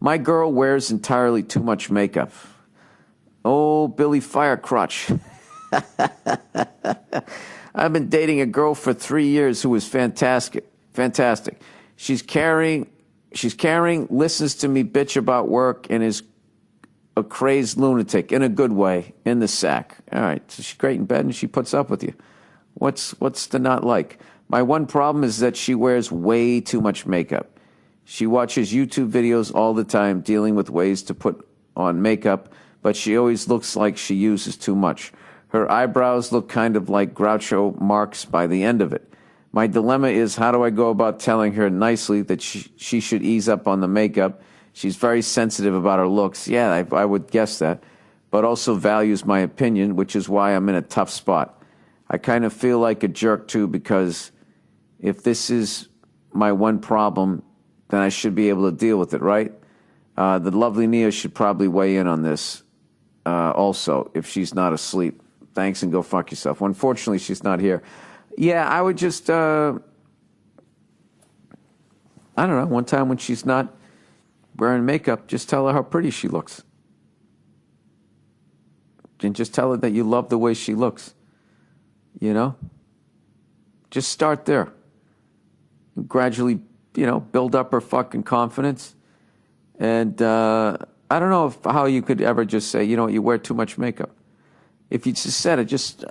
My girl wears entirely too much makeup. Oh, Billy Firecrotch. I've been dating a girl for 3 years who is fantastic. Fantastic. She's caring, listens to me bitch about work, and is a crazed lunatic in a good way, in the sack. All right, so she's great in bed and she puts up with you. What's to not like? My one problem is that she wears way too much makeup. She watches YouTube videos all the time dealing with ways to put on makeup, but she always looks like she uses too much. Her eyebrows look kind of like Groucho Marx by the end of it. My dilemma is, how do I go about telling her nicely that she should ease up on the makeup? She's very sensitive about her looks. Yeah, I would guess that. But also values my opinion, which is why I'm in a tough spot. I kind of feel like a jerk too, because if this is my one problem, then I should be able to deal with it, right? The lovely Nia should probably weigh in on this also, if she's not asleep. Thanks and go fuck yourself. Well, unfortunately, she's not here. Yeah, I would just, I don't know, one time when she's not wearing makeup, just tell her how pretty she looks. And just tell her that you love the way she looks. You know? Just start there. Gradually, build up her fucking confidence. And I don't know how you could ever just say, you wear too much makeup. If you just said it, just...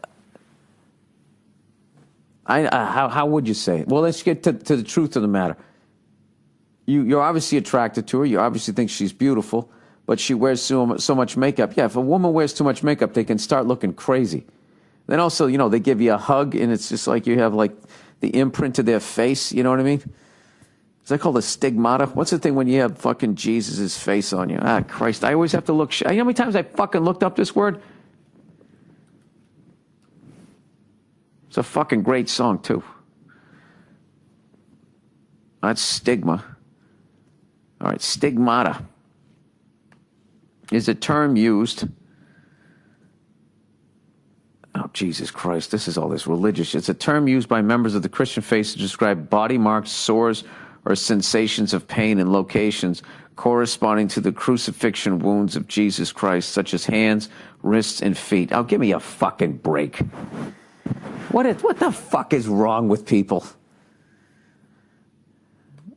how would you say it? Well, let's get to the truth of the matter. You're obviously attracted to her. You obviously think she's beautiful, but she wears so much makeup. Yeah, if a woman wears too much makeup, they can start looking crazy. Then also, they give you a hug, and it's just like you have like the imprint of their face. You know what I mean? Is that called a stigmata? What's the thing when you have fucking Jesus' face on you? Ah, Christ, I always have to look. You know how many times I fucking looked up this word? It's a fucking great song, too. That's stigma. All right, stigmata is a term used. Oh, Jesus Christ, this is all this religious. It's a term used by members of the Christian faith to describe body marks, sores, or sensations of pain in locations corresponding to the crucifixion wounds of Jesus Christ, such as hands, wrists, and feet. Oh, give me a fucking break. What the fuck is wrong with people?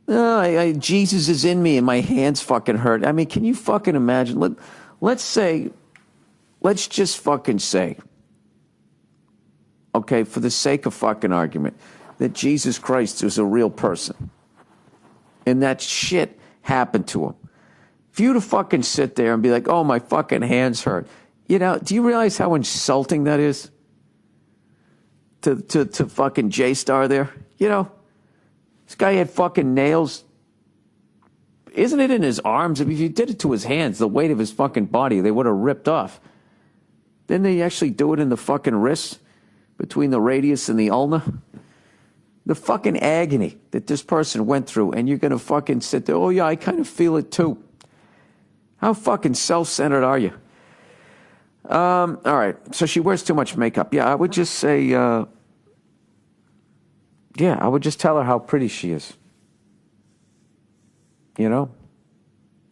Jesus is in me and my hands fucking hurt. I mean, can you fucking imagine? Let's just fucking say, okay, for the sake of fucking argument, that Jesus Christ is a real person. And that shit happened to him. For you to fucking sit there and be like, oh, my fucking hands hurt. Do you realize how insulting that is? To fucking J-Star there? This guy had fucking nails. Isn't it in his arms? I mean, if you did it to his hands, the weight of his fucking body, they would have ripped off. Didn't they actually do it in the fucking wrists? Between the radius and the ulna? The fucking agony that this person went through, and you're going to fucking sit there, oh yeah, I kind of feel it too. How fucking self-centered are you? All right, so she wears too much makeup. Yeah, I would just say, I would just tell her how pretty she is. And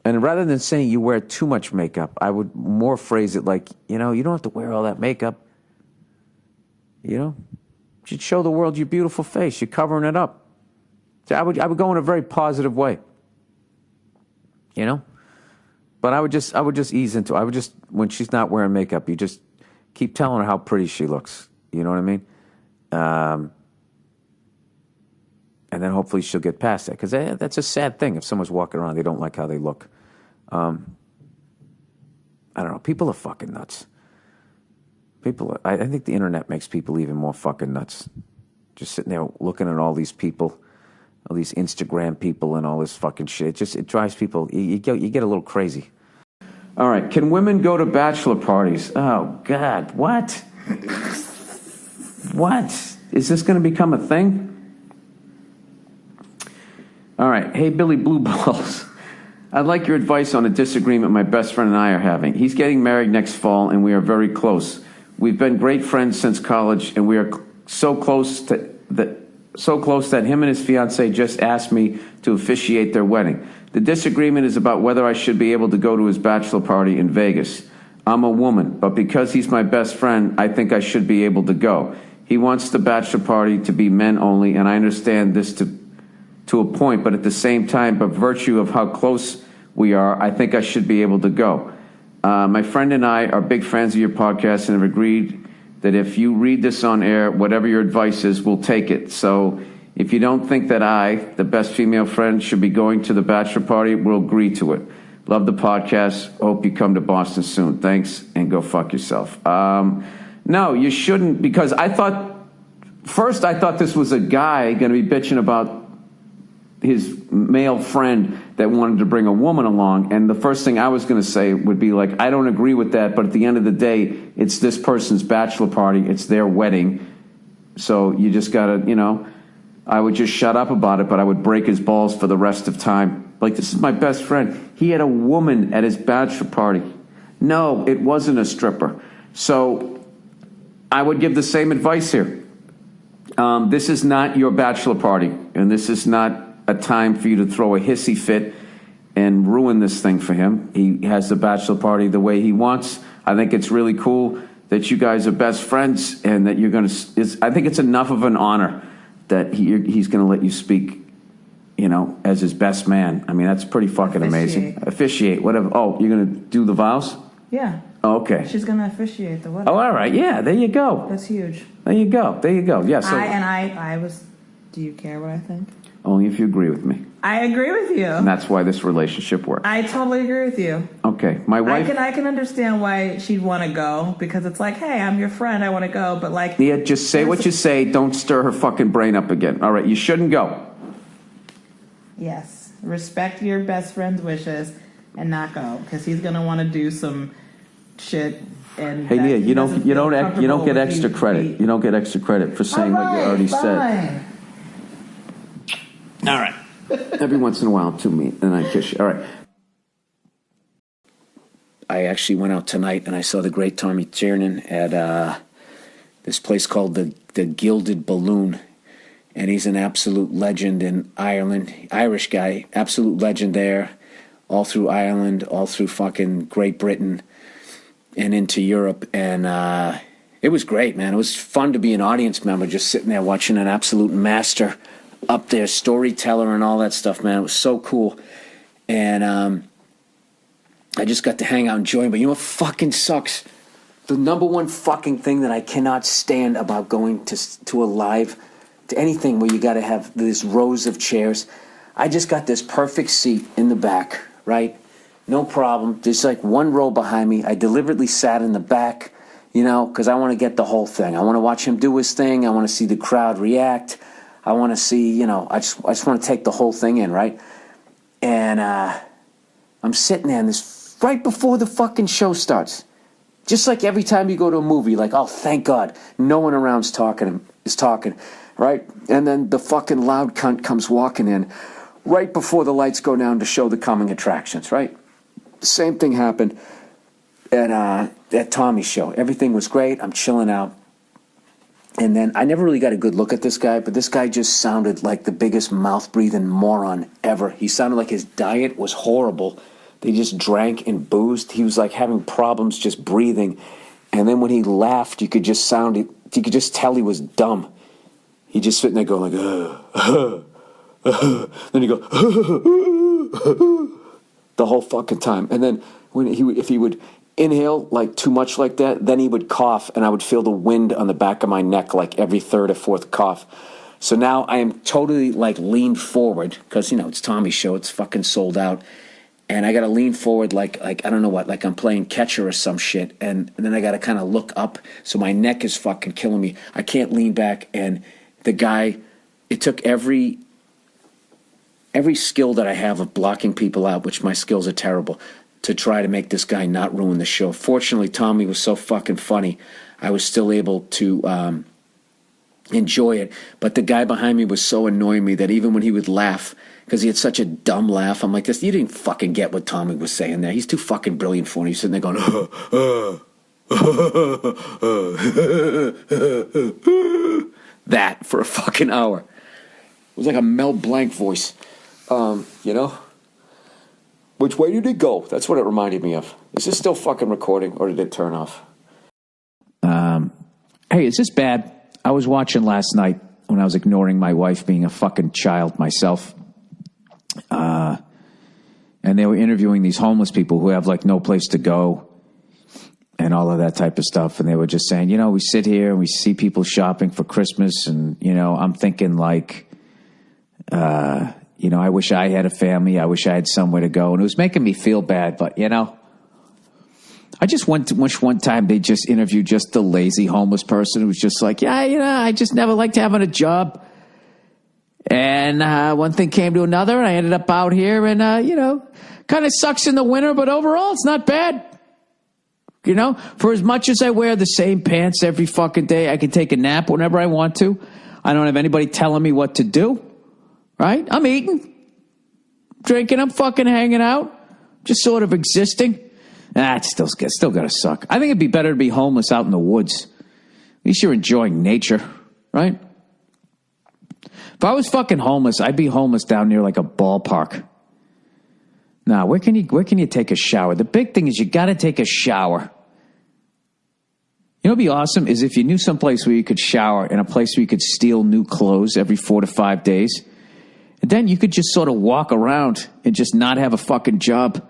rather than saying you wear too much makeup, I would more phrase it like, you don't have to wear all that makeup. You should show the world your beautiful face. You're covering it up. So I would go in a very positive way. But I would just ease into it. When she's not wearing makeup, you just keep telling her how pretty she looks. You know what I mean? And then hopefully she'll get past that. Because that's a sad thing if someone's walking around, they don't like how they look. I don't know. People are fucking nuts. I think the internet makes people even more fucking nuts. Just sitting there looking at all these people, all these Instagram people and all this fucking shit. It drives people, you get a little crazy. All right, can women go to bachelor parties? Oh, God, what? What? Is this going to become a thing? All right, hey, Billy Blue Balls. I'd like your advice on a disagreement my best friend and I are having. He's getting married next fall, and we are very close. We've been great friends since college, and we are so close that him and his fiancée just asked me to officiate their wedding. The disagreement is about whether I should be able to go to his bachelor party in Vegas. I'm a woman, but because he's my best friend, I think I should be able to go. He wants the bachelor party to be men only, and I understand this to a point, but at the same time, by virtue of how close we are, I think I should be able to go. My friend and I are big fans of your podcast and have agreed that if you read this on air, whatever your advice is, we'll take it. So if you don't think that I, the best female friend, should be going to the bachelor party, we'll agree to it. Love the podcast. Hope you come to Boston soon. Thanks, and go fuck yourself. No, you shouldn't, because I thought this was a guy going to be bitching about his male friend that wanted to bring a woman along, and the first thing I was going to say would be like, I don't agree with that, but at the end of the day, it's this person's bachelor party, it's their wedding, so you just gotta, I would just shut up about it, but I would break his balls for the rest of time. Like, this is my best friend. He had a woman at his bachelor party. No, it wasn't a stripper. So I would give the same advice here. This is not your bachelor party, and this is not a time for you to throw a hissy fit and ruin this thing for him. He has the bachelor party the way he wants. I think it's really cool that you guys are best friends, and that you're going to, I think it's enough of an honor that he's going to let you speak, as his best man. I mean, that's pretty fucking amazing. Officiate, whatever. Oh, you're going to do the vows? Yeah. Oh, okay. She's going to officiate the wedding. Oh, all right. Yeah, there you go. That's huge. There you go. Yeah. So I was, do you care what I think? Only if you agree with me. I agree with you. And that's why this relationship works. I totally agree with you. Okay. My wife... I can understand why she'd want to go, because it's like, hey, I'm your friend, I want to go, but like... Yeah, just say what you say. Don't stir her fucking brain up again. All right, you shouldn't go. Yes. Respect your best friend's wishes and not go, because he's going to want to do some shit. And hey, Nia, you don't get extra credit. You don't get extra credit for saying what you already said. All right. Every once in a while, to me, and I kiss you. All right. I actually went out tonight and I saw the great Tommy Tiernan at this place called the Gilded Balloon, and he's an absolute legend in Ireland. Irish guy, absolute legend there, all through Ireland, all through fucking Great Britain, and into Europe, and it was great, man. It was fun to be an audience member, just sitting there watching an absolute master up there, storyteller and all that stuff, man. It was so cool. And I just got to hang out and enjoy it. But you know what fucking sucks? The number one fucking thing that I cannot stand about going to a live, to anything where you got to have these rows of chairs. I just got this perfect seat in the back, right? No problem. There's like one row behind me. I deliberately sat in the back, because I want to get the whole thing. I want to watch him do his thing. I want to see the crowd react. I want to see, I just want to take the whole thing in, right? And I'm sitting there, and this right before the fucking show starts. Just like every time you go to a movie, like, oh, thank God, no one around is talking, right? And then the fucking loud cunt comes walking in right before the lights go down to show the coming attractions, right? The same thing happened at Tommy's show. Everything was great. I'm chilling out. And then I never really got a good look at this guy, but this guy just sounded like the biggest mouth-breathing moron ever. He sounded like his diet was horrible. They just drank and boozed. He was like having problems just breathing. And then when he laughed, you could just tell he was dumb. He just sitting there going like, then he'd go, the whole fucking time. And then if he would inhale like too much like that, then he would cough, and I would feel the wind on the back of my neck like every third or fourth cough. So now I am totally like leaned forward, because it's Tommy's show, it's fucking sold out, and I gotta lean forward like I don't know what, like I'm playing catcher or some shit, and then I gotta kind of look up, so my neck is fucking killing me. I can't lean back, and the guy, it took every skill that I have of blocking people out, which my skills are terrible, to try to make this guy not ruin the show. Fortunately, Tommy was so fucking funny, I was still able to enjoy it. But the guy behind me was so annoying me that even when he would laugh, because he had such a dumb laugh, I'm like, you didn't fucking get what Tommy was saying there. He's too fucking brilliant for it. He's sitting there going, that for a fucking hour. It was like a Mel Blanc voice, Which way did it go? That's what it reminded me of. Is this still fucking recording, or did it turn off? Hey, is this bad? I was watching last night when I was ignoring my wife being a fucking child myself. And they were interviewing these homeless people who have like no place to go and all of that type of stuff. And they were just saying, we sit here and we see people shopping for Christmas. And, I'm thinking like, I wish I had a family. I wish I had somewhere to go. And it was making me feel bad. But, I just wish one time they just interviewed just the lazy homeless person who was just like, I just never liked having a job. And one thing came to another, and I ended up out here, and, kind of sucks in the winter, but overall it's not bad. For as much as I wear the same pants every fucking day, I can take a nap whenever I want to. I don't have anybody telling me what to do, right? I'm eating, drinking, I'm fucking hanging out, just sort of existing. It's still gotta suck. I think it'd be better to be homeless out in the woods. At least you're enjoying nature, right? If I was fucking homeless, I'd be homeless down near like a ballpark. Now, where can you take a shower? The big thing is you got to take a shower. What'd be awesome is if you knew someplace where you could shower and a place where you could steal new clothes every 4 to 5 days. And then you could just sort of walk around and just not have a fucking job.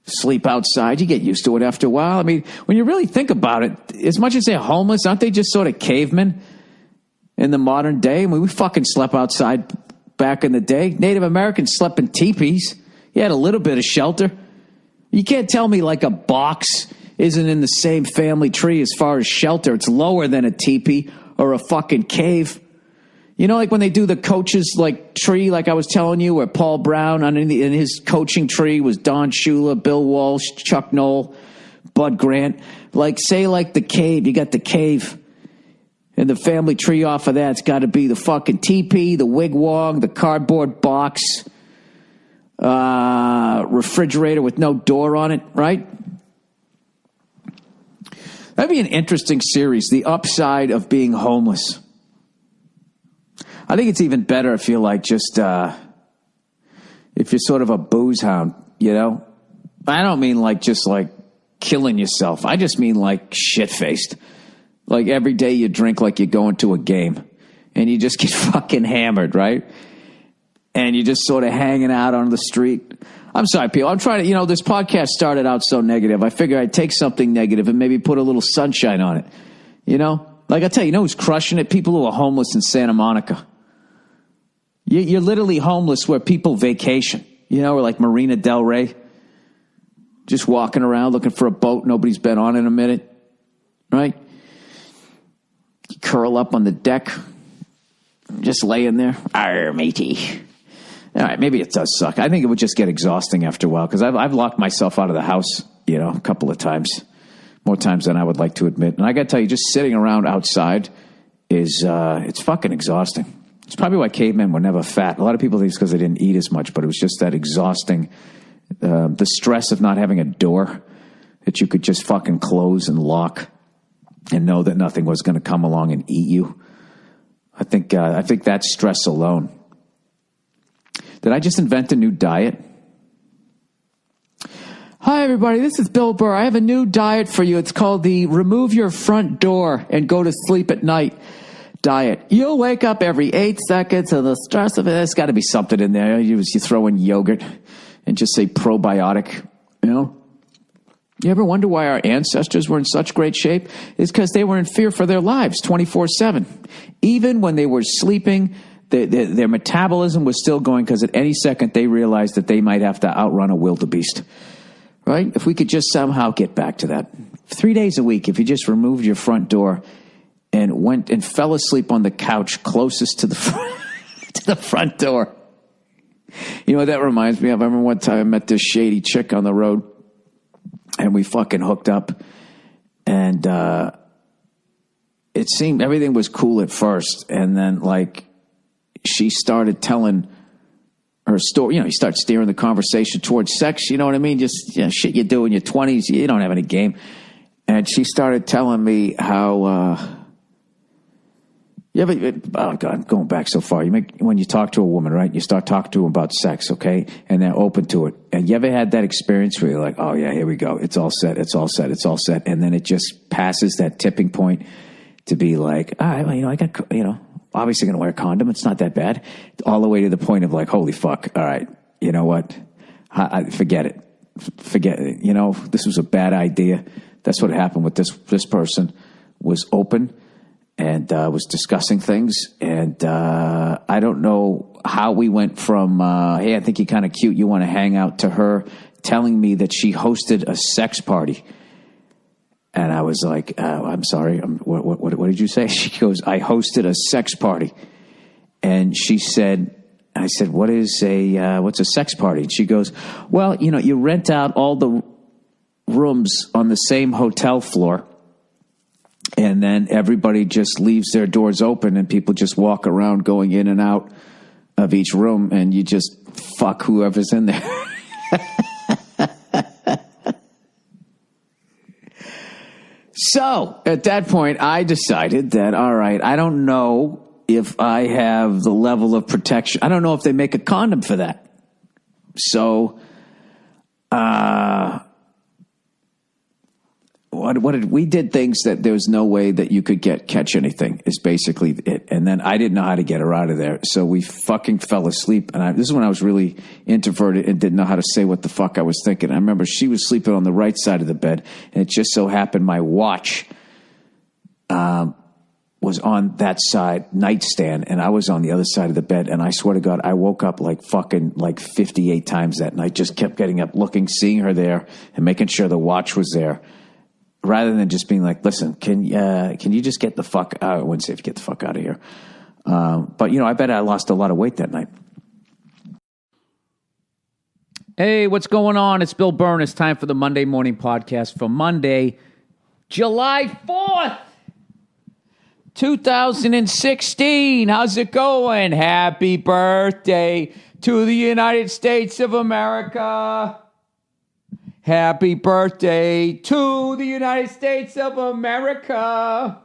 Sleep outside. You get used to it after a while. I mean, when you really think about it, as much as they're homeless, aren't they just sort of cavemen in the modern day? I mean, we fucking slept outside back in the day. Native Americans slept in teepees. You had a little bit of shelter. You can't tell me like a box isn't in the same family tree as far as shelter. It's lower than a teepee or a fucking cave. Like when they do the coaches like tree, like I was telling you, where Paul Brown in his coaching tree was Don Shula, Bill Walsh, Chuck Knoll, Bud Grant. Like say like the cave, you got the cave. And the family tree off of that's got to be the fucking teepee, the wigwam, the cardboard box, refrigerator with no door on it, right? That'd be an interesting series, The Upside of Being Homeless. I think it's even better if you're like just, if you're sort of a booze hound, I don't mean like just like killing yourself. I just mean like shit-faced. Like every day you drink like you're going to a game and you just get fucking hammered, right? And you're just sort of hanging out on the street. I'm sorry, people. I'm trying to, this podcast started out so negative. I figured I'd take something negative and maybe put a little sunshine on it. Like I tell you, who's crushing it? People who are homeless in Santa Monica. You're literally homeless where people vacation, or like Marina Del Rey. Just walking around looking for a boat nobody's been on in a minute, right? You curl up on the deck, just laying there. Arr, matey. All right, maybe it does suck. I think it would just get exhausting after a while because I've locked myself out of the house, a couple of times. More times than I would like to admit. And I got to tell you, just sitting around outside is, it's fucking exhausting. It's probably why cavemen were never fat. A lot of people think it's because they didn't eat as much, but it was just that exhausting, the stress of not having a door that you could just fucking close and lock and know that nothing was going to come along and eat you. I think that stress alone. Did I just invent a new diet? Hi, everybody. This is Bill Burr. I have a new diet for you. It's called the Remove Your Front Door and Go to Sleep at Night diet. You'll wake up every 8 seconds and the stress of it. There's got to be something in there. You throw in yogurt and just say probiotic, You ever wonder why our ancestors were in such great shape? It's because they were in fear for their lives 24/7. Even when they were sleeping, their metabolism was still going because at any second they realized that they might have to outrun a wildebeest. Right? If we could just somehow get back to that. 3 days a week, if you just removed your front door and went and fell asleep on the couch closest to the to the front door. You know what that reminds me of? I remember one time I met this shady chick on the road and we fucking hooked up and it seemed everything was cool at first and then like she started telling her story. You start steering the conversation towards sex, you know what I mean? Just shit you do in your 20s, you don't have any game. And she started telling me how Yeah, but oh God, I'm going back so far. When you talk to a woman, right? You start talking to them about sex, okay, and they're open to it. And you ever had that experience where you're like, oh yeah, here we go, it's all set, and then it just passes that tipping point to be like, all right, well, I got, obviously going to wear a condom. It's not that bad. All the way to the point of like, holy fuck, all right, you know what? Forget it. Forget it. This was a bad idea. That's what happened with this person. Was open and was discussing things. And I don't know how we went from, hey, I think you're kind of cute, you want to hang out, to her telling me that she hosted a sex party. And I was like, I'm sorry, what did you say? She goes, I hosted a sex party. And she said, I said, what's a sex party? And she goes, well, you rent out all the rooms on the same hotel floor, and then everybody just leaves their doors open and people just walk around going in and out of each room, and you just fuck whoever's in there. So at that point, I decided that, all right, I don't know if I have the level of protection. I don't know if they make a condom for that. So, we did things that there was no way that you could catch anything, is basically it. And then I didn't know how to get her out of there. So we fucking fell asleep. And this is when I was really introverted and didn't know how to say what the fuck I was thinking. I remember she was sleeping on the right side of the bed, and it just so happened my watch was on that side nightstand, and I was on the other side of the bed. And I swear to God, I woke up like 58 times that night. Just kept getting up, looking, seeing her there, and making sure the watch was there, rather than just being like, listen, can you just get the fuck out? I wouldn't say if you get the fuck out of here. But I bet I lost a lot of weight that night. Hey, what's going on? It's Bill Burr. It's time for the Monday morning podcast for Monday, July 4th. 2016. How's it going? Happy birthday to the United States of America. Happy birthday to the United States of America.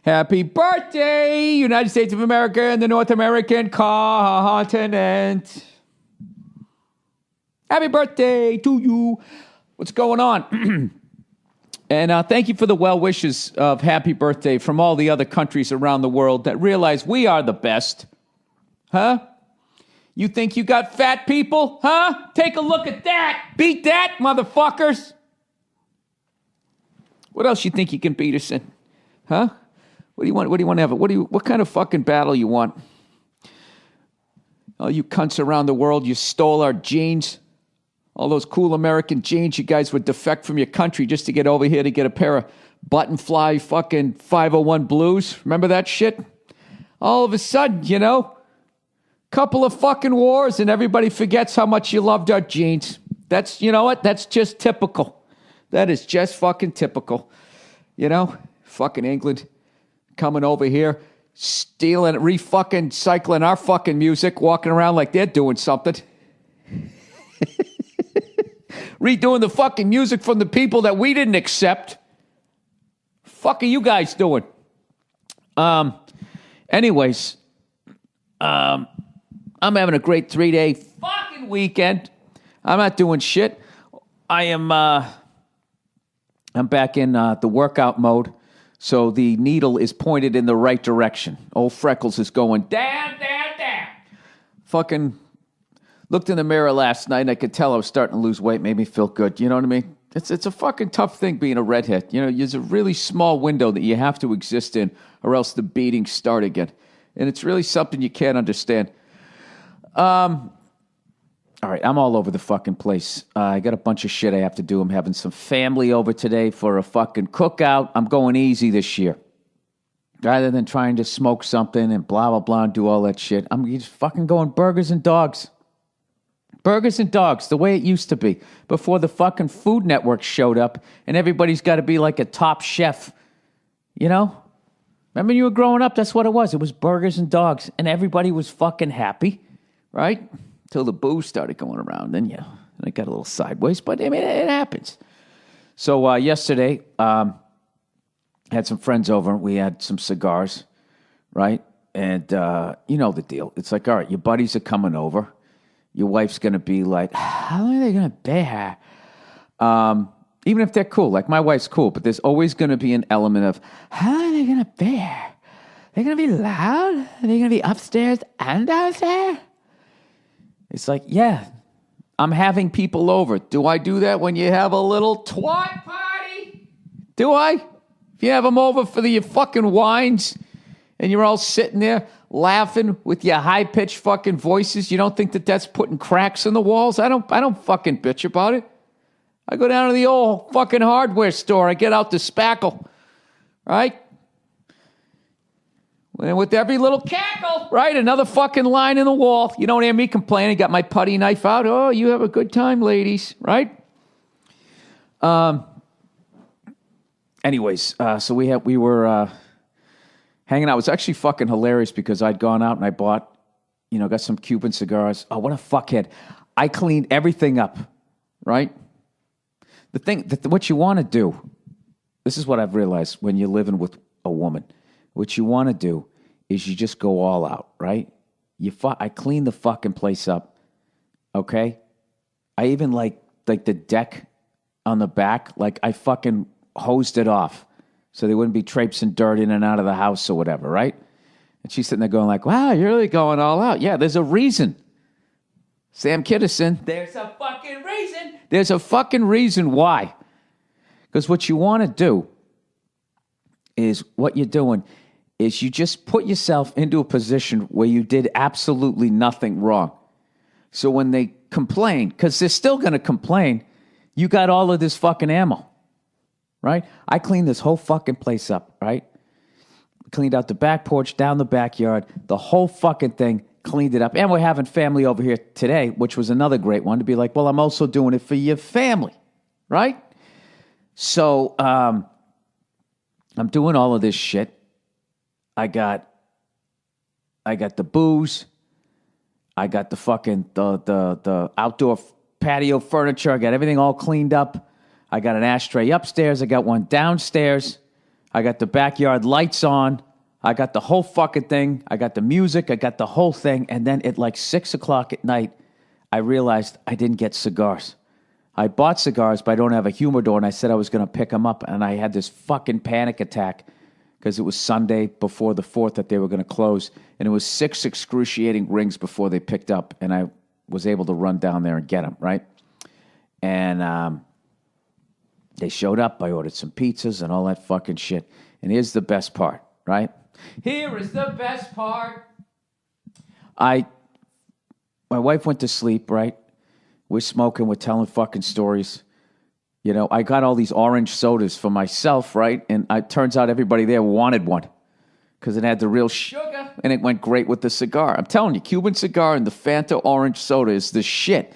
Happy birthday, United States of America and the North American continent. Happy birthday to you. What's going on? And thank you for the well wishes of happy birthday from all the other countries around the world that realize we are the best. Huh? You think you got fat people? Huh? Take a look at that. Beat that, motherfuckers. What else you think you can beat us in? Huh? What do you want? What do you want to have? What kind of fucking battle you want? All you cunts around the world, you stole our jeans. All those cool American jeans, you guys would defect from your country just to get over here to get a pair of button fly fucking 501 blues. Remember that shit? All of a sudden, couple of fucking wars and everybody forgets how much you loved our jeans. That's, you know what? That's just typical. That is just fucking typical. Fucking England coming over here, stealing, re-fucking cycling our fucking music, walking around like they're doing something. Redoing the fucking music from the people that we didn't accept. Fuck are you guys doing? Anyways, I'm having a great 3-day fucking weekend. I'm not doing shit. I'm back in the workout mode, so the needle is pointed in the right direction. Old Freckles is going down. Fucking looked in the mirror last night, and I could tell I was starting to lose weight. Made me feel good. You know what I mean? It's a fucking tough thing being a redhead. There's a really small window that you have to exist in, or else the beatings start again. And it's really something you can't understand. All right, I'm all over the fucking place. I got a bunch of shit I have to do. I'm having some family over today for a fucking cookout. I'm going easy this year. Rather than trying to smoke something and blah, blah, blah, and do all that shit, I'm just fucking going burgers and dogs. Burgers and dogs, the way it used to be, before the fucking Food Network showed up and everybody's got to be like a top chef. Remember when you were growing up, that's what it was. It was burgers and dogs, and everybody was fucking happy, right? Till the booze started going around. Then, it got a little sideways, but I mean, it happens. So yesterday, had some friends over. We had some cigars, right? And you know the deal. It's like, all right, your buddies are coming over. Your wife's going to be like, how long are they going to be here? Even if they're cool, like my wife's cool, but there's always going to be an element of, how long are they going to be here? They're going to be loud? Are they going to be upstairs and downstairs? It's like, yeah, I'm having people over. Do I do that when you have a little twat party? Do I? If you have them over for your fucking wines and you're all sitting there laughing with your high-pitched fucking voices, you don't think that that's putting cracks in the walls? I don't fucking bitch about it. I go down to the old fucking hardware store. I get out the spackle, right? And with every little cackle, right? Another fucking line in the wall. You don't hear me complaining. Got my putty knife out. Oh, you have a good time, ladies, right? Anyways, so we were hanging out. It was actually fucking hilarious because I'd gone out and I bought, got some Cuban cigars. Oh, what a fuckhead. I cleaned everything up, right? The thing, what you want to do, this is what I've realized when you're living with a woman. What you want to do is you just go all out, right? I clean the fucking place up, okay? I even like the deck on the back, like I fucking hosed it off so there wouldn't be traipsing dirt in and out of the house or whatever, right? And she's sitting there going like, wow, you're really going all out. Yeah, there's a reason. Sam Kiddison, there's a fucking reason. There's a fucking reason why. Because what you want to do is what you're doing is you just put yourself into a position where you did absolutely nothing wrong. So when they complain, because they're still going to complain, you got all of this fucking ammo, right? I cleaned this whole fucking place up, right? Cleaned out the back porch, down the backyard, the whole fucking thing, cleaned it up. And we're having family over here today, which was another great one to be like, well, I'm also doing it for your family, right? So I'm doing all of this shit. I got the booze. I got the fucking the outdoor patio furniture. I got everything all cleaned up. I got an ashtray upstairs. I got one downstairs. I got the backyard lights on. I got the whole fucking thing. I got the music. I got the whole thing. And then at like 6 o'clock at night, I realized I didn't get cigars. I bought cigars, but I don't have a humidor, and I said I was going to pick them up, and I had this fucking panic attack because it was Sunday before the 4th that they were going to close, and it was 6 excruciating rings before they picked up, and I was able to run down there and get them, right? And they showed up. I ordered some pizzas and all that fucking shit. And here's the best part, right? Here is the best part. My wife went to sleep, right? We're smoking, we're telling fucking stories. I got all these orange sodas for myself, right? And it turns out everybody there wanted one because it had the real sugar and it went great with the cigar. I'm telling you, Cuban cigar and the Fanta orange soda is the shit,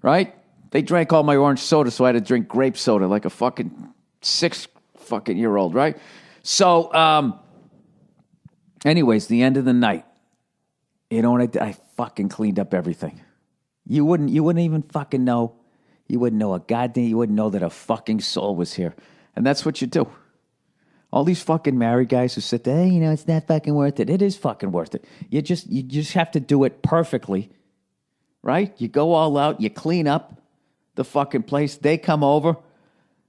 right? They drank all my orange soda, so I had to drink grape soda like a fucking 6-fucking-year-old, right? So, anyways, the end of the night, what I did? I fucking cleaned up everything. You wouldn't even fucking know. You wouldn't know you wouldn't know that a fucking soul was here. And that's what you do. All these fucking married guys who sit there, hey, it's not fucking worth it. It is fucking worth it. You just have to do it perfectly, right? You go all out, you clean up the fucking place. They come over.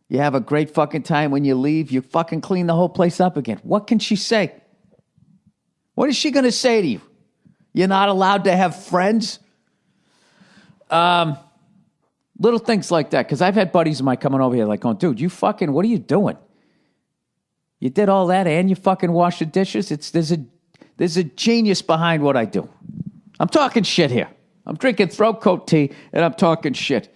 You have a great fucking time. When you leave, you fucking clean the whole place up again. What can she say? What is she going to say to you? You're not allowed to have friends? Little things like that. Because I've had buddies of mine coming over here like, going, dude, you fucking, what are you doing? You did all that and you fucking wash the dishes? There's a genius behind what I do. I'm talking shit here. I'm drinking throat coat tea and I'm talking shit.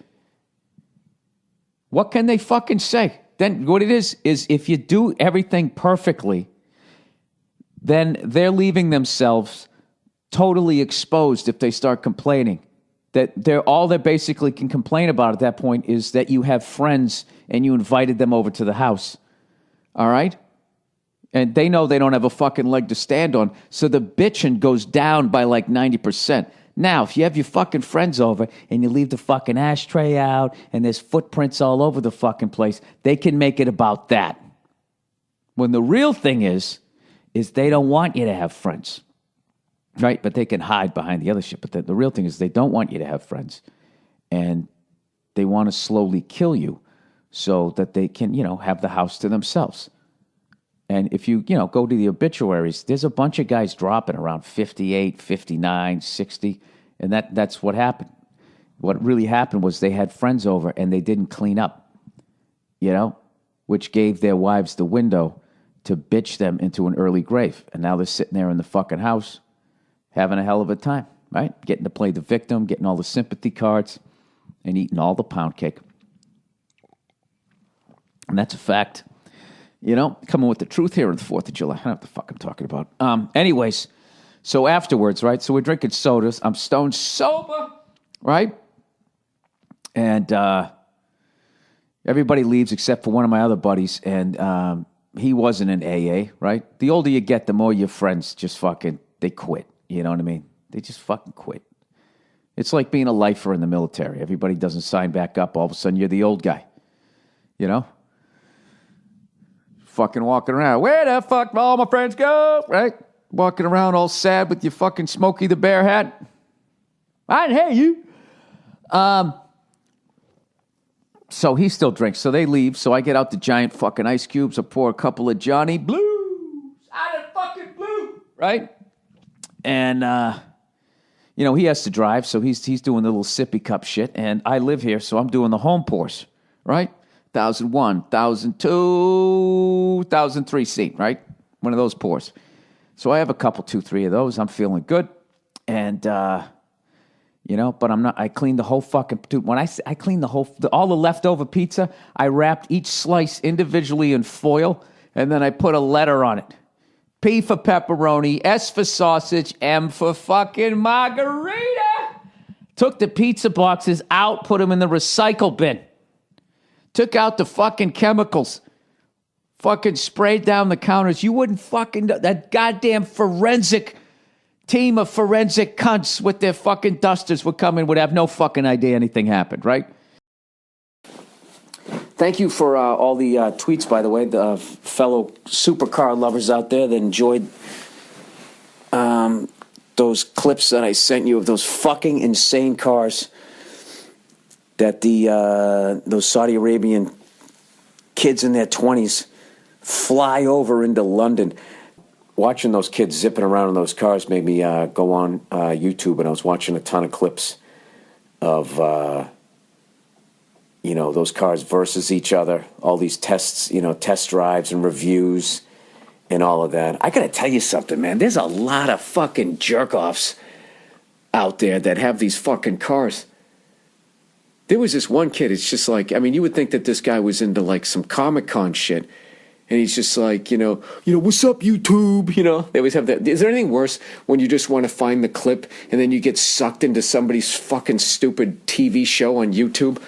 What can they fucking say? Then what it is if you do everything perfectly, then they're leaving themselves totally exposed if they start complaining. That all they basically can complain about at that point is that you have friends and you invited them over to the house. All right? And they know they don't have a fucking leg to stand on, so the bitching goes down by like 90%. Now, if you have your fucking friends over and you leave the fucking ashtray out and there's footprints all over the fucking place, they can make it about that. When the real thing is is they don't want you to have friends, right? But they can hide behind the other shit. But the real thing is they don't want you to have friends. And they want to slowly kill you so that they can, have the house to themselves. And if you, go to the obituaries, there's a bunch of guys dropping around 58, 59, 60. And that's what happened. What really happened was they had friends over and they didn't clean up, which gave their wives the window to bitch them into an early grave. And now they're sitting there in the fucking house having a hell of a time, right? Getting to play the victim, getting all the sympathy cards, and eating all the pound cake. And that's a fact. Coming with the truth here on the 4th of July. I don't know what the fuck I'm talking about. Anyways, so afterwards, right? So we're drinking sodas. I'm stone sober, right? And everybody leaves except for one of my other buddies. And he wasn't in AA, right? The older you get, the more your friends just fucking, they quit. You know what I mean? They just fucking quit. It's like being a lifer in the military. Everybody doesn't sign back up. All of a sudden, you're the old guy. Fucking walking around. Where the fuck all my friends go? Right? Walking around all sad with your fucking Smokey the Bear hat. I didn't hear you. So he still drinks. So they leave. So I get out the giant fucking ice cubes. I pour a couple of Johnny Blues. Out of fucking blue. Right? And, he has to drive, so he's doing the little sippy cup shit, and I live here, so I'm doing the home pours, right? 1001, 1002, 1003 seat, right? One of those pours. So I have a couple, 2, 3 of those. I'm feeling good, and but I'm not. I cleaned the whole fucking. Dude, when I cleaned all the leftover pizza, I wrapped each slice individually in foil, and then I put a letter on it. P for pepperoni, S for sausage, M for fucking margarita. Took the pizza boxes out, put them in the recycle bin. Took out the fucking chemicals. Fucking sprayed down the counters. You wouldn't fucking... That goddamn forensic team of forensic cunts with their fucking dusters would come in, would have no fucking idea anything happened, right? Thank you for all the tweets, by the way, the fellow supercar lovers out there that enjoyed those clips that I sent you of those fucking insane cars that those Saudi Arabian kids in their 20s fly over into London. Watching those kids zipping around in those cars made me go on YouTube, and I was watching a ton of clips of... those cars versus each other, all these tests, test drives and reviews and all of that. I got to tell you something, man. There's a lot of fucking jerk-offs out there that have these fucking cars. There was this one kid, it's just like, you would think that this guy was into like some Comic-Con shit. And he's just like, what's up, YouTube? They always have that. Is there anything worse when you just want to find the clip and then you get sucked into somebody's fucking stupid TV show on YouTube?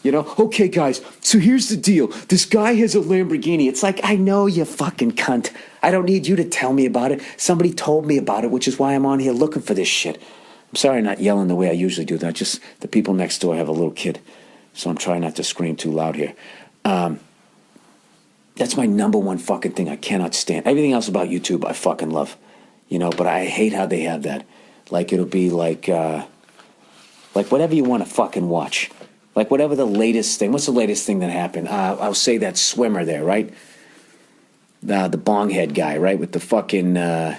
Okay, guys, so here's the deal. This guy has a Lamborghini. It's like, I know, you fucking cunt. I don't need you to tell me about it. Somebody told me about it, which is why I'm on here looking for this shit. I'm sorry I'm not yelling the way I usually do. That just the people next door have a little kid, so I'm trying not to scream too loud here. That's my number one fucking thing I cannot stand. Everything else about YouTube I fucking love, but I hate how they have that. Like, it'll be like whatever you want to fucking watch. Like, whatever the latest thing. What's the latest thing that happened? I'll say that swimmer there, right? The bonghead guy, right? With the fucking, the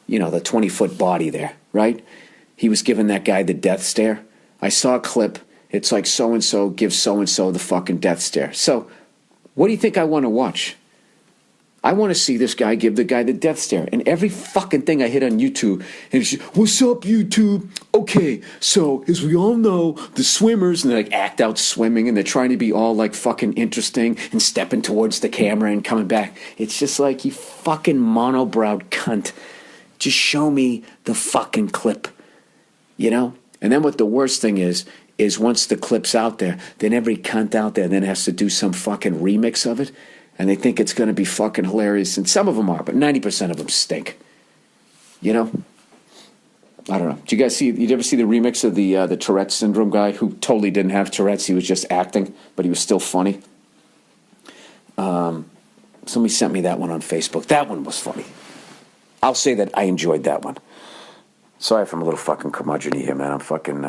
20-foot body there, right? He was giving that guy the death stare. I saw a clip. It's like so-and-so gives so-and-so the fucking death stare. So, what do you think I want to watch? I want to see this guy give the guy the death stare. And every fucking thing I hit on YouTube, and it's just, what's up, YouTube? Okay, so as we all know, the swimmers, and they like act out swimming, and they're trying to be all like fucking interesting and stepping towards the camera and coming back. It's just like, you fucking mono-browed cunt. Just show me the fucking clip, And then what the worst thing is once the clip's out there, then every cunt out there then has to do some fucking remix of it. And they think it's going to be fucking hilarious. And some of them are, but 90% of them stink. I don't know. Did you guys see, you ever see the remix of the Tourette syndrome guy who totally didn't have Tourette's? He was just acting, but he was still funny. Somebody sent me that one on Facebook. That one was funny. I'll say that I enjoyed that one. Sorry if I'm a little fucking curmudgeon here, man. I'm fucking,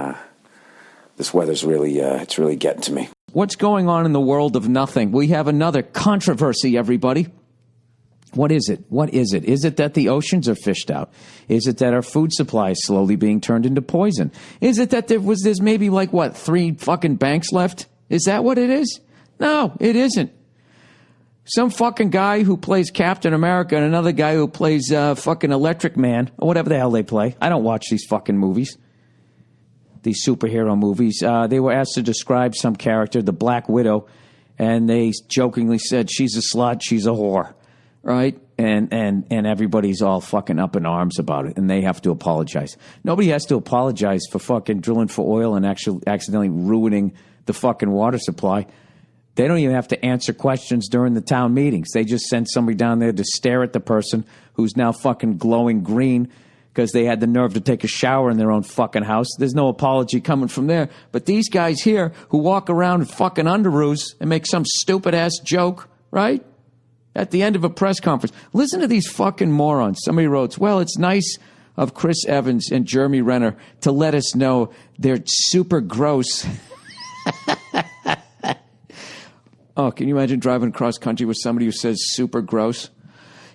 this weather's really, it's really getting to me. What's going on in the world of nothing? We have another controversy, everybody. What is it? What is it? Is it that the oceans are fished out? Is it that our food supply is slowly being turned into poison? Is it that there's maybe like, what, 3 fucking banks left? Is that what it is? No, it isn't. Some fucking guy who plays Captain America and another guy who plays fucking Electric Man, or whatever the hell they play. I don't watch these fucking movies. These superhero movies. They were asked to describe some character, the Black Widow, and they jokingly said, she's a slut, she's a whore. Right? And everybody's all fucking up in arms about it, and they have to apologize. Nobody has to apologize for fucking drilling for oil and actually accidentally ruining the fucking water supply. They don't even have to answer questions during the town meetings. They just send somebody down there to stare at the person who's now fucking glowing green because they had the nerve to take a shower in their own fucking house. There's no apology coming from there. But these guys here who walk around in fucking underoos and make some stupid-ass joke, right? At the end of a press conference. Listen to these fucking morons. Somebody wrote, well, it's nice of Chris Evans and Jeremy Renner to let us know they're super gross. Oh, can you imagine driving cross country with somebody who says super gross?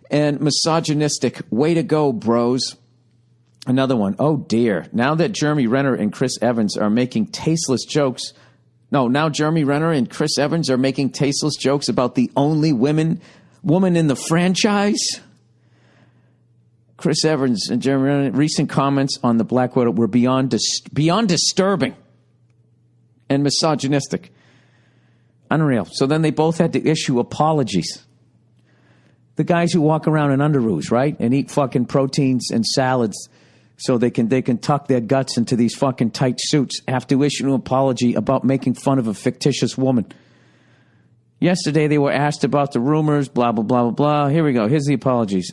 And misogynistic. Way to go, bros. Another one. Oh, dear. Now that Jeremy Renner and Chris Evans are making tasteless jokes. No, now Jeremy Renner and Chris Evans are making tasteless jokes about the only woman in the franchise. Chris Evans and Jeremy Renner, recent comments on the Black Widow were beyond disturbing and misogynistic. Unreal. So then they both had to issue apologies. The guys who walk around in underoos, right, and eat fucking proteins and salads so they can tuck their guts into these fucking tight suits have to issue an apology about making fun of a fictitious woman. Yesterday they were asked about the rumors, blah, blah, blah, blah, blah. Here we go. Here's the apologies.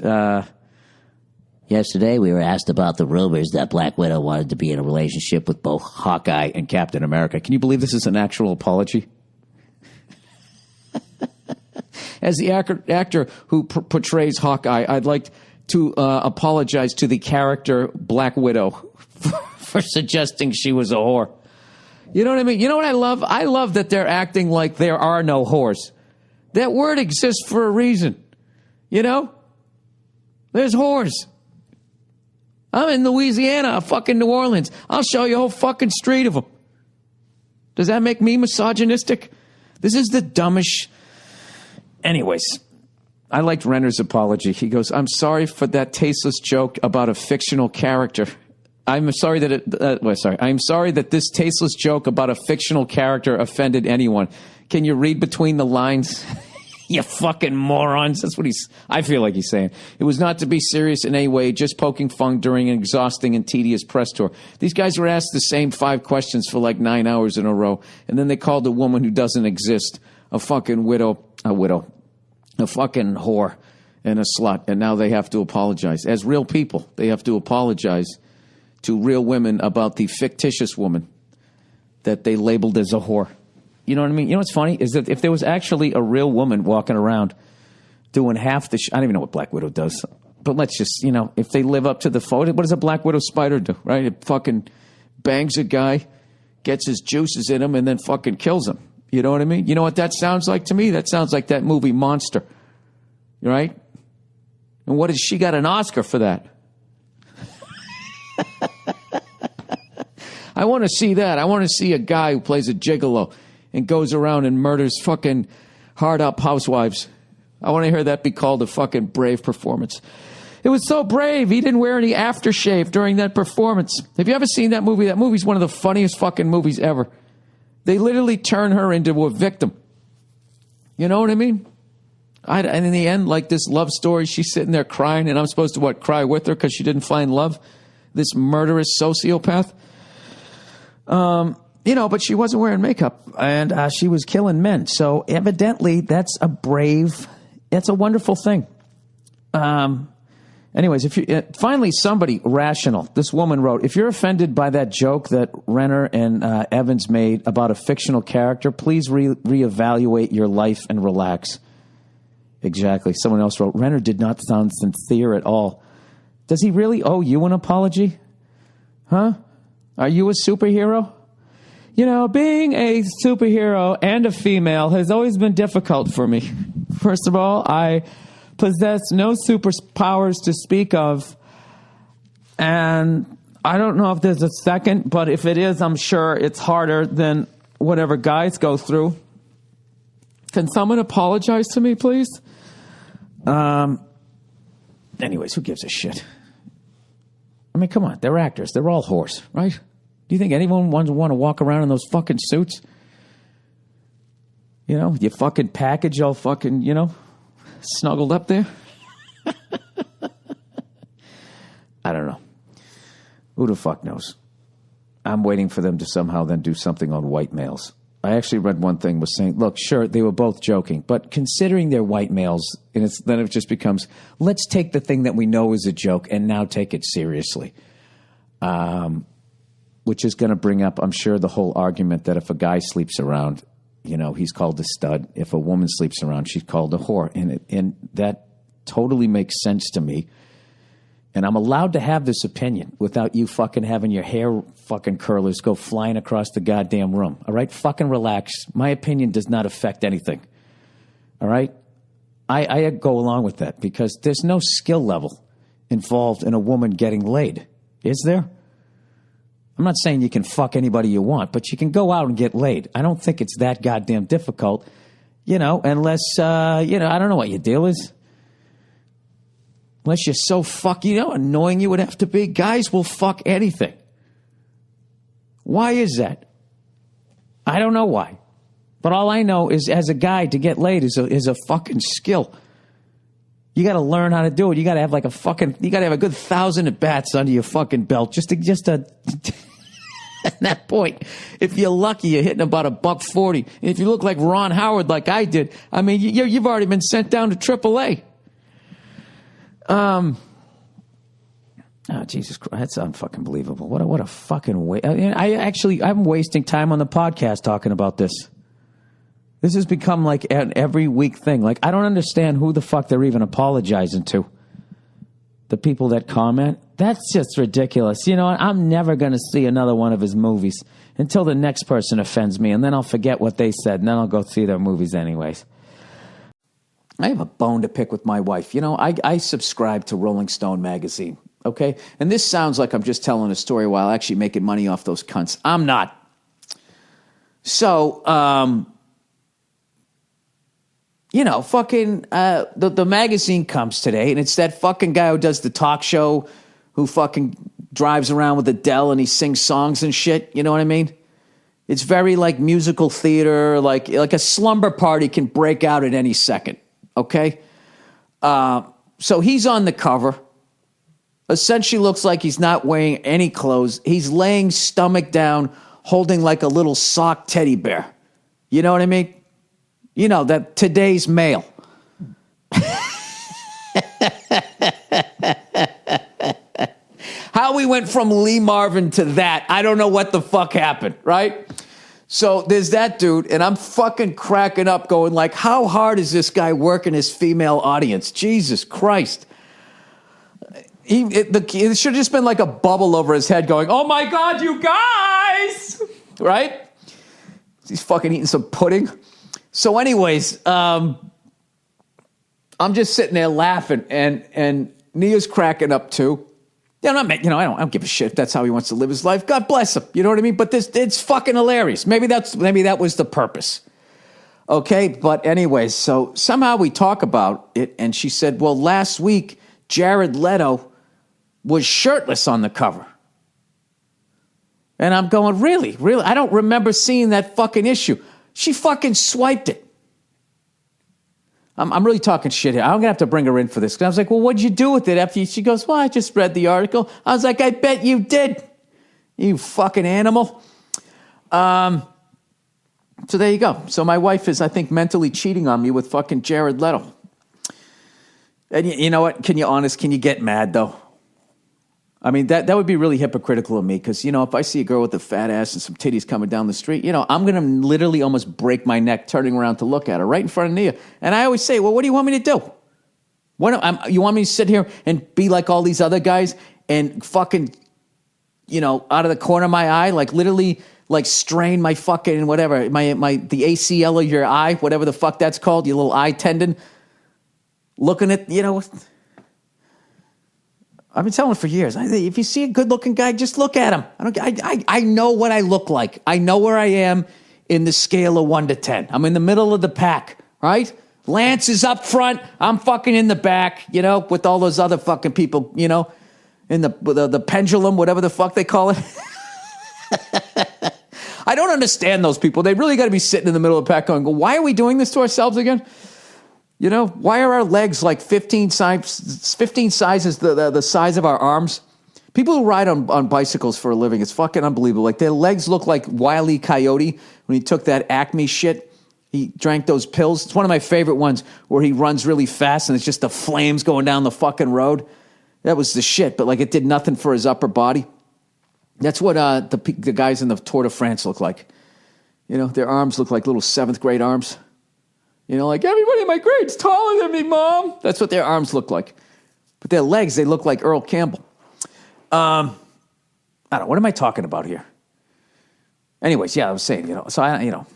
Yesterday, we were asked about the rumors that Black Widow wanted to be in a relationship with both Hawkeye and Captain America. Can you believe this is an actual apology? As the actor who portrays Hawkeye, I'd like to apologize to the character Black Widow for suggesting she was a whore. You know what I mean? You know what I love? I love that they're acting like there are no whores. That word exists for a reason. You know? There's whores. I'm in Louisiana, fucking New Orleans. I'll show you a whole fucking street of them. Does that make me misogynistic? This is the dumbest. Anyways, I liked Renner's apology. He goes, I'm sorry for that tasteless joke about a fictional character. I'm sorry that this tasteless joke about a fictional character offended anyone. Can you read between the lines? You fucking morons. That's what I feel like he's saying. It was not to be serious in any way, just poking fun during an exhausting and tedious press tour. These guys were asked the same 5 questions for like 9 hours in a row, and then they called a woman who doesn't exist a fucking a fucking whore and a slut, and now they have to apologize. As real people, they have to apologize to real women about the fictitious woman that they labeled as a whore. You know what I mean? You know what's funny is that if there was actually a real woman walking around doing half the I don't even know what Black Widow does, but let's just, if they live up to the photo, what does a Black Widow spider do, right? It fucking bangs a guy, gets his juices in him, and then fucking kills him. You know what I mean? You know what that sounds like to me? That sounds like that movie Monster, right? And what has she got an Oscar for that? I want to see that. I want to see a guy who plays a gigolo and goes around and murders fucking hard-up housewives. I want to hear that be called a fucking brave performance. It was so brave. He didn't wear any aftershave during that performance. Have you ever seen that movie? That movie's one of the funniest fucking movies ever. They literally turn her into a victim. You know what I mean? And in the end, like this love story, she's sitting there crying, and I'm supposed to, cry with her because she didn't find love? This murderous sociopath? But she wasn't wearing makeup, and she was killing men. So evidently, that's a wonderful thing. Anyways, finally somebody rational. This woman wrote, if you're offended by that joke that Renner and Evans made about a fictional character, please reevaluate your life and relax. Exactly. Someone else wrote, Renner did not sound sincere at all. Does he really owe you an apology? Huh? Are you a superhero? You know, being a superhero and a female has always been difficult for me. First of all, I possess no superpowers to speak of. And I don't know if there's a second, but if it is, I'm sure it's harder than whatever guys go through. Can someone apologize to me, please? Anyways, who gives a shit? I mean, come on, they're actors. They're all whores, right? Do you think anyone want to walk around in those fucking suits? You know, you fucking package all fucking, you know, snuggled up there. I don't know. Who the fuck knows? I'm waiting for them to somehow then do something on white males. I actually read one thing was saying, look, sure, they were both joking, but considering they're white males, and then it just becomes, let's take the thing that we know is a joke and now take it seriously. Which is going to bring up, I'm sure, the whole argument that if a guy sleeps around, you know, he's called a stud. If a woman sleeps around, she's called a whore. And that totally makes sense to me. And I'm allowed to have this opinion without you fucking having your hair fucking curlers go flying across the goddamn room. All right? Fucking relax. My opinion does not affect anything. All right? I go along with that because there's no skill level involved in a woman getting laid. Is there? I'm not saying you can fuck anybody you want, but you can go out and get laid. I don't think it's that goddamn difficult, you know, unless, you know, I don't know what your deal is. Unless you're so annoying you would have to be. Guys will fuck anything. Why is that? I don't know why. But all I know is as a guy to get laid is a fucking skill. You got to learn how to do it. You got to have you got to have a good 1,000 at bats under your fucking belt just to at that point. If you're lucky, you're hitting about $140. And if you look like Ron Howard like I did, I mean, you've already been sent down to AAA. Oh, Jesus Christ. That's unfucking believable. What a fucking way. I'm wasting time on the podcast talking about this. This has become like an every week thing. Like, I don't understand who the fuck they're even apologizing to. The people that comment. That's just ridiculous. You know what? I'm never going to see another one of his movies until the next person offends me, and then I'll forget what they said, and then I'll go see their movies anyways. I have a bone to pick with my wife. You know, I subscribe to Rolling Stone magazine, okay? And this sounds like I'm just telling a story while actually making money off those cunts. I'm not. So, you know, fucking, the magazine comes today, and it's that fucking guy who does the talk show who fucking drives around with Adele and he sings songs and shit. You know what I mean? It's very like musical theater, like a slumber party can break out at any second. Okay? So he's on the cover. Essentially looks like he's not wearing any clothes. He's laying stomach down, holding like a little sock teddy bear. You know what I mean? You know, that today's male. How we went from Lee Marvin to that, I don't know what the fuck happened, right? So there's that dude, and I'm fucking cracking up going like, how hard is this guy working his female audience? Jesus Christ. It should have just been like a bubble over his head going, oh my God, you guys! Right? He's fucking eating some pudding. So anyways, I'm just sitting there laughing, and Nia's cracking up too. Yeah, I don't give a shit if that's how he wants to live his life. God bless him. You know what I mean? But it's fucking hilarious. Maybe that was the purpose. Okay, but anyways, so somehow we talk about it, and she said, well, last week, Jared Leto was shirtless on the cover. And I'm going, really? Really? I don't remember seeing that fucking issue. She fucking swiped it. I'm really talking shit here. I'm going to have to bring her in for this. Because I was like, well, what'd you do with it? She goes, well, I just read the article. I was like, I bet you did. You fucking animal. So there you go. So my wife is, I think, mentally cheating on me with fucking Jared Leto. And you know what? Can you get mad, though? I mean, that would be really hypocritical of me because, you know, if I see a girl with a fat ass and some titties coming down the street, you know, I'm going to literally almost break my neck turning around to look at her right in front of Nia. And I always say, well, what do you want me to do? You want me to sit here and be like all these other guys and fucking, you know, out of the corner of my eye, like literally like strain my fucking whatever, the ACL of your eye, whatever the fuck that's called, your little eye tendon, looking at, you know, I've been telling for years. If you see a good-looking guy, just look at him. I know what I look like. I know where I am in the scale of 1 to 10. I'm in the middle of the pack, right? Lance is up front. I'm fucking in the back, you know, with all those other fucking people, you know, in the pendulum, whatever the fuck they call it. I don't understand those people. They really got to be sitting in the middle of the pack going, why are we doing this to ourselves again? You know, why are our legs like 15 sizes the size of our arms? People who ride on bicycles for a living, it's fucking unbelievable. Like their legs look like Wile E. Coyote when he took that Acme shit. He drank those pills. It's one of my favorite ones where he runs really fast and it's just the flames going down the fucking road. That was the shit, but like it did nothing for his upper body. That's what the guys in the Tour de France look like. You know, their arms look like little 7th grade arms. You know, like, everybody in my grade's taller than me, Mom. That's what their arms look like. But their legs, they look like Earl Campbell. I don't know. What am I talking about here? Anyways, yeah, I was saying, you know, so you know.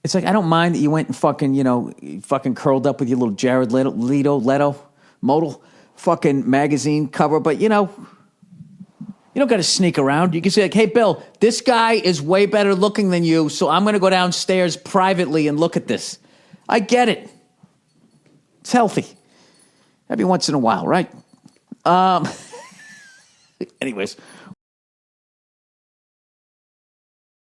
It's like, I don't mind that you went and fucking, you know, fucking curled up with your little Jared Leto, modal fucking magazine cover. But, you know, you don't got to sneak around. You can say, like, hey, Bill, this guy is way better looking than you, so I'm going to go downstairs privately and look at this. I get it. It's healthy. Every once in a while, right? Anyways.